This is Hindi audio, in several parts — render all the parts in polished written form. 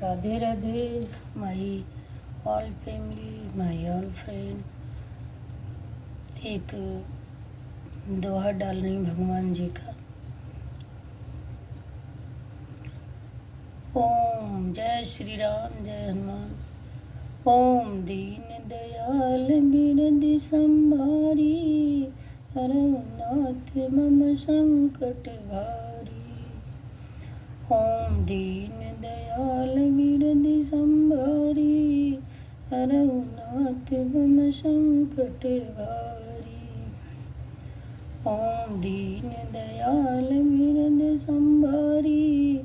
Radhe Radhe my all family, my all friend. एक दोहा डाल रही भगवान जी का। ओम जय श्री राम, जय हनुमान। ओम दीन दयाल बिरदि संभारी, हरनाथ मम संकट भारी। ओम दीन दयाल बिरदि संभारी, हरनाथ मम संकट भारी। ओम दीन दयाल बिरदि संभारी,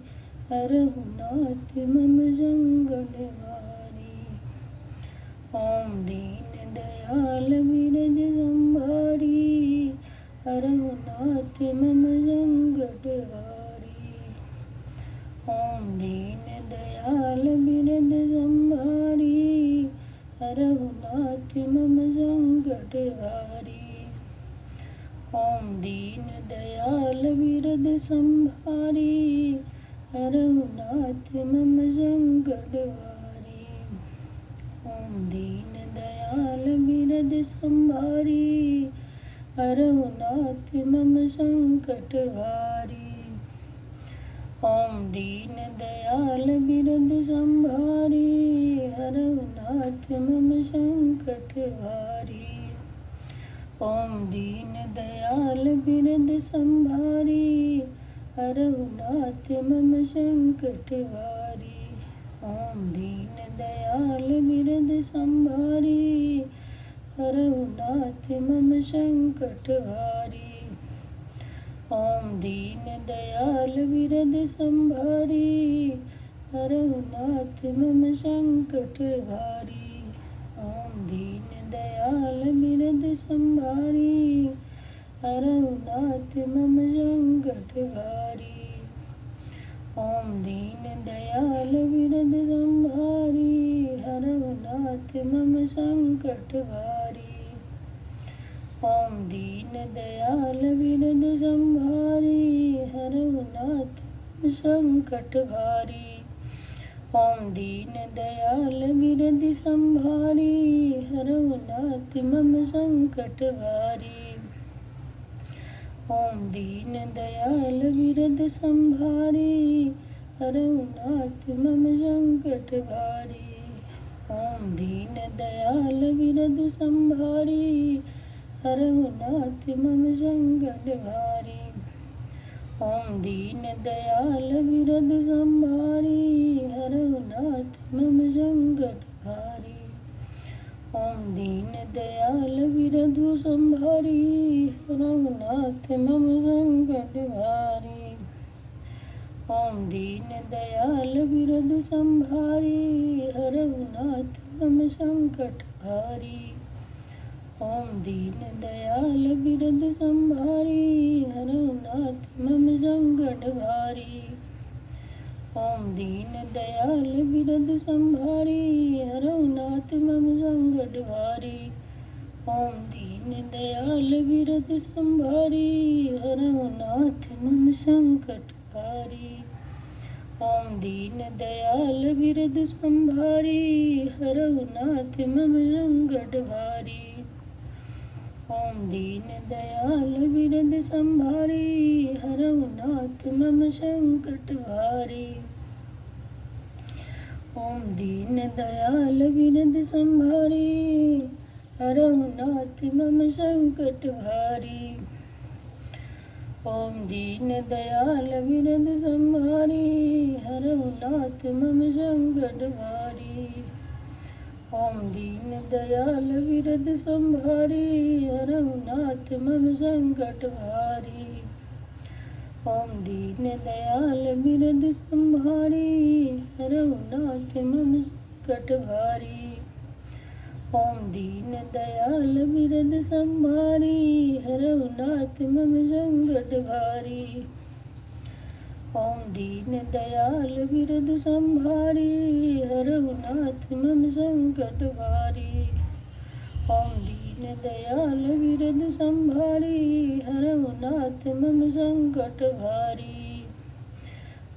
हरनाथ मम संकट भारी। ओम दीन दयाल बिरदि संभारी, हरनाथ मम संकट भारी। ओम दीन दयाल बिरदि संभारी, हरनाथ मम संकट भारी। ओम दीन दयाल बिरदि संभारी, हरनाथ मम संकट भारी। ओम दीन दयाल बिरदि संभारी, हरनाथ मम संकट भारी। ओम दीन दयाल बिरदि संभारी, हरनाथ मम संकट भारी। ओम दीन दयाल बिरदि संभारी, हरनाथ मम संकट भारी। ओम दीन दयाल बिरदि संभारी, हरनाथ मम संकट भारी। ओम दीन दयाल बिरदि संभारी, हरनाथ मम संकट भारी। ओम दीन दयाल बिरदि संभारी, हरनाथ मम संकट भारी। ओम दीन दयाल बिरदि संभारी, हरनाथ मम संकट भारी। ओम दीन दयाल बिरदि संभारी, हरनाथ मम संकट भारी। ओम दीन दयाल बिरदि संभारी, हरनाथ मम संकट भारी। ओम दीन दयाल बिरदि संभारी, हरनाथ मम संकट भारी। ओम दीन दयाल बिरदि संभारी, हरनाथ मम संकट भारी। ओम दीन दयाल बिरदि संभारी, हरनाथ मम संकट भारी। ओम दीन दयाल बिरदि संभारी, हरनाथ मम संकट भारी। ओम दीन दयाल बिरदि संभारी, हरनाथ मम संकट भारी। ओम दीन दयाल बिरदि संभारी, हरनाथ मम संकट भारी। ओम दीन दयाल बिरदि संभारी, हरनाथ मम संकट भारी। ओम दीन दयाल बिरदि संभारी, हरनाथ मम संकट भारी। ओम दीन दयाल बिरदि संभारी, हरनाथ मम संकट भारी। ओम दीन दयाल बिरदि संभारी, हरनाथ मम संकट भारी। ओम दीन दयाल बिरदि संभारी, हरनाथ मम संकट भारी। ओम दीन दयाल बिरदि संभारी, हरनाथ मम संकट भारी। ओम दीन दयाल बिरदि संभारी, हरनाथ मम संकट भारी। ओम दीन दयाल बिरदि संभारी, हरनाथ मम संकट भारी। ओम दीन दयाल बिरदि संभारी, हरनाथ मम संकट भारी। ओम दीन दयाल बिरदि संभारी, हरनाथ मम संकट भारी। ओम दीन दयाल बिरदि संभारी, हरनाथ मम संकट भारी।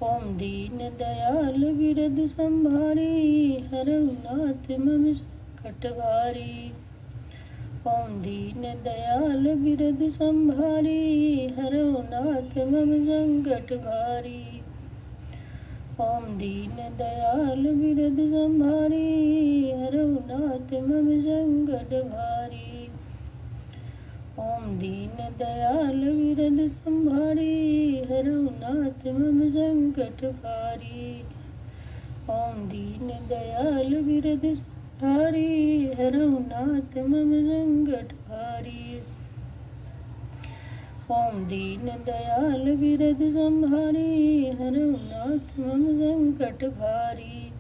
ओम दीन दयाल विरद संभारी हरऊ नाथ मम संकट भारी। ओम दीन दयाल विरद संभारी हरऊ नाथ मम संकट भारी। ओम दीन दयाल विरद संभारी हरऊ नाथ मम संकट भारी। ओम दीन दयाल विरद संभारी हरऊ नाथ मम संकट भारी। ओम दीन दयाल विरद संभारी हरऊ नाथ मम संकट भारी। ओम दीन दयाल विरद संभारी हरऊ नाथ मम संकट भारी।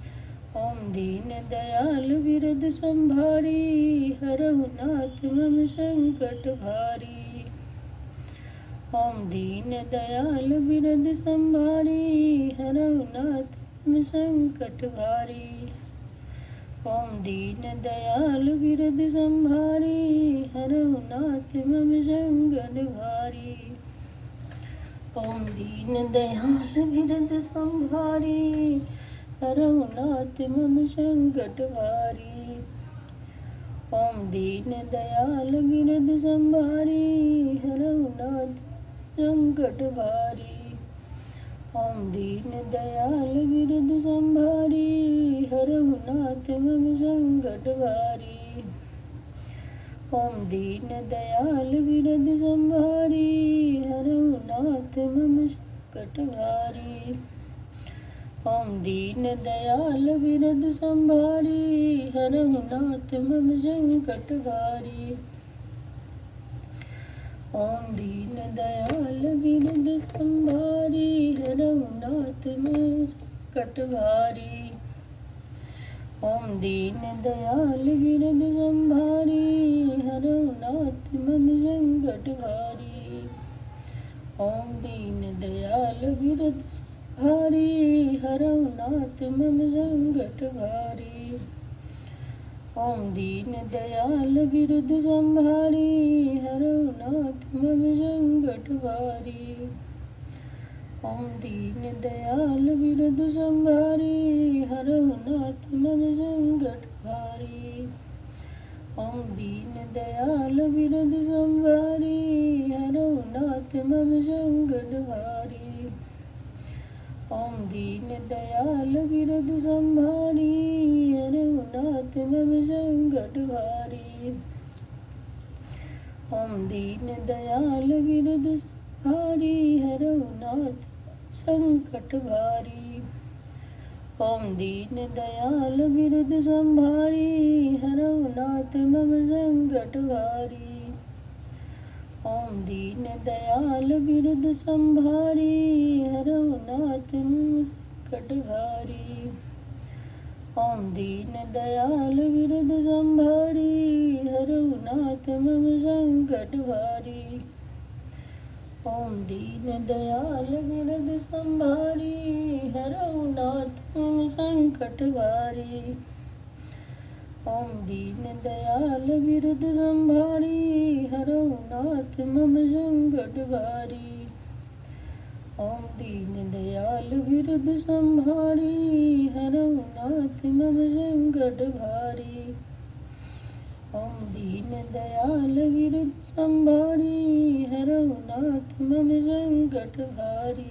ओम दीन दयाल विरद संभारी हरऊ नाथ मम संकट भारी। ओम दीन दयाल विरद संभारी हरऊ नाथ मम संकट भारी। ओम दीन दयाल विरद संभारी हरऊ नाथ मम संकट भारी। ओम दीन दयाल विरद संभारी हरऊ नाथ मम संकट भारी। ओम दीन दयाल विरद संभारी हरऊ नाथ संकट भारी। ओम दीन दयाल विरद संभारी हरऊ नाथ मम संकट भारी। ओम दीन दयाल विरद संभारी हरऊ नाथ मम संकट भारी। ओम दीन दयाल विरद संभारी हरऊ नाथ मम संकट भारी। ओम दीन दयाल विरद संभारी हरऊ नाथ मम संकट भारी। ओम दीन दयाल विरद संभारी हरऊ नाथ मम संकट भारी। ओम दीन दयाल विरद संभारी हरऊ नाथ मम संकट भारी। ओम दीन दयाल विरद संभारी हरऊ नाथ मम संकट भारी। ओम दीन दयाल विरद संभारी हरऊ नाथ मम संकट भारी। ओम दीन दयाल विरद संभारी हरऊ नाथ मम संकट भारी। ओम दीन दयाल विरद संभारी हरऊ नाथ मम संकट भारी। ओम दीन दयाल विरद संभारी हरऊ नाथ संकट भारी। ओम दीन दयाल विरद संभारी हरऊ नाथ मम संकट भारी। ओम दीन दयाल विरद संभारी हरऊ नाथ मम संकट भारी। ओम दीन दयाल विरद संभारी हरऊ नाथ मम संकट भारी। ओम दीन दयाल विरद संभारी हरऊ नाथ मम संकट भारी। ओम दीन दयाल विरद संभारी हरऊ नाथ मम संकट भारी। ओम दीन दयाल विरद संभारी हरऊ नाथ मम संकट भारी। ओम दीन दयाल विरद संभारी हरऊ नाथ मम संकट भारी।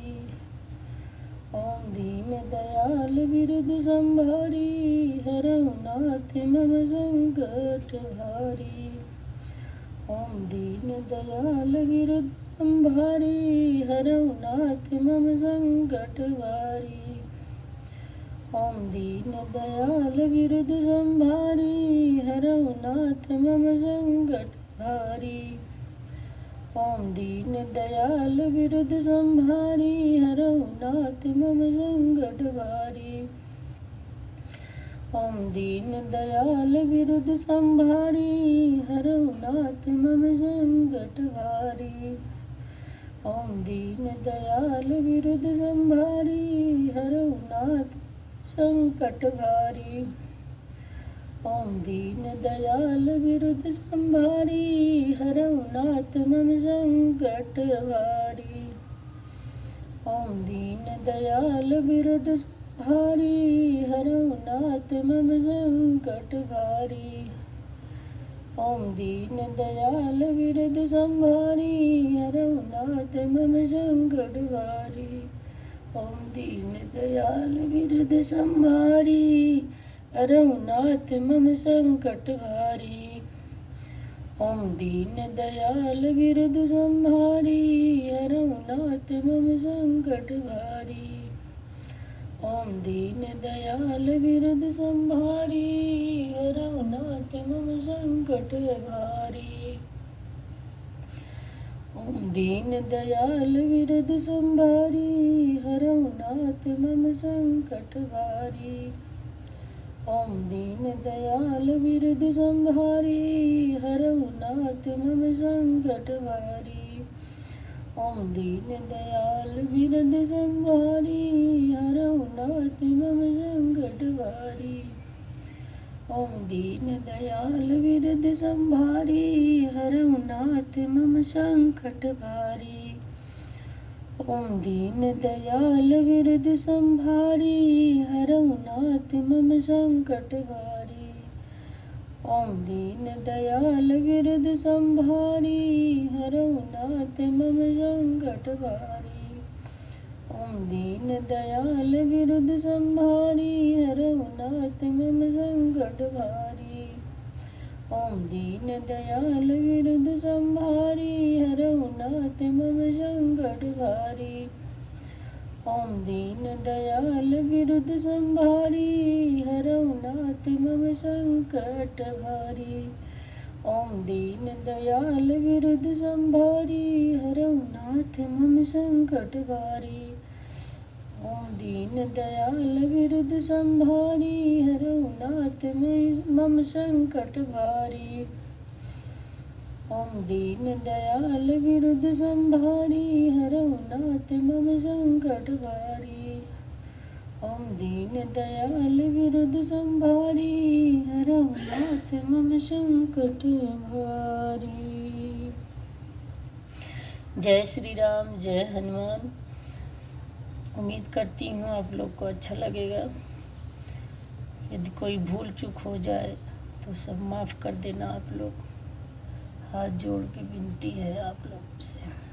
ओम दीन दयाल विरद संभारी हरऊ नाथ मम संकट भारी। ओम दीन दयाल विरद संभारी हरऊ नाथ मम संकट भारी। ओम दीन दयाल विरद संभारी हरऊ नाथ मम संकट भारी। ओम दीन दयाल विरद संभारी हरऊ नाथ मम संकट भारी। ओम दीन दयाल विरद संभारी हरऊ नाथ मम संकट भारी। ओम दीन दयाल विरद संभारी हरऊ नाथ संकट भारी। ओम दीन दयाल विरद संभारी हरऊ नाथ मम संकट भारी। ओम ओम दीन दयाल बिरद संहारी, हरौ नाथ मम संकट भारी। ओम दीन दयाल बिरद संहारी, हरौ नाथ मम संकट भारी। ओम दीन दयाल बिरद संहारी, हरौ नाथ मम संकट भारी। ओम दीन दयाल बिरद संहारी, हरौ नाथ मम संकट भारी। ओम दीन दयाल बिरद संहारी, हरौ नाथ मम संकट भारी। ओम दीन दयाल बिरद संहारी, हरौ नाथ मम संकट भारी। ओम दीन दयाल बिरद संहारी, हरौ नाथ मम संकट भारी। ओम दीन दयाल बिरद संहारी, हरौ नाथ मम संकट भारी। ओम दीन दयाल बिरद संहारी, हरौ नाथ मम संकट भारी। ओम दीन दयाल बिरद संहारी, हरौ नाथ मम संकट भारी। ओम दीन दयाल बिरद संहारी, हरौ नाथ मम संकट भारी। ओम दीन दयाल बिरद संहारी, हरौ नाथ मम संकट भारी। ओम दीन दयाल बिरद संहारी, हरौ नाथ मम संकट भारी। ओम दीन दयाल बिरद संहारी, हरौ नाथ मम संकट भारी। ओम दीन दयाल बिरद संहारी, हरौ नाथ मम संकट भारी। ओम दीन दयाल बिरद संहारी, हरौ नाथ मम संकट भारी। ओम दीन दयाल बिरद संहारी, हरौ नाथ मम संकट भारी। ओम दीन दयाल बिरद संहारी, हरौ नाथ मम संकट भारी। जय श्री राम, जय हनुमान। उम्मीद करती हूँ आप लोग को अच्छा लगेगा। यदि कोई भूल चूक हो जाए तो सब माफ़ कर देना आप लोग। हाथ जोड़ के विनती है आप लोग से।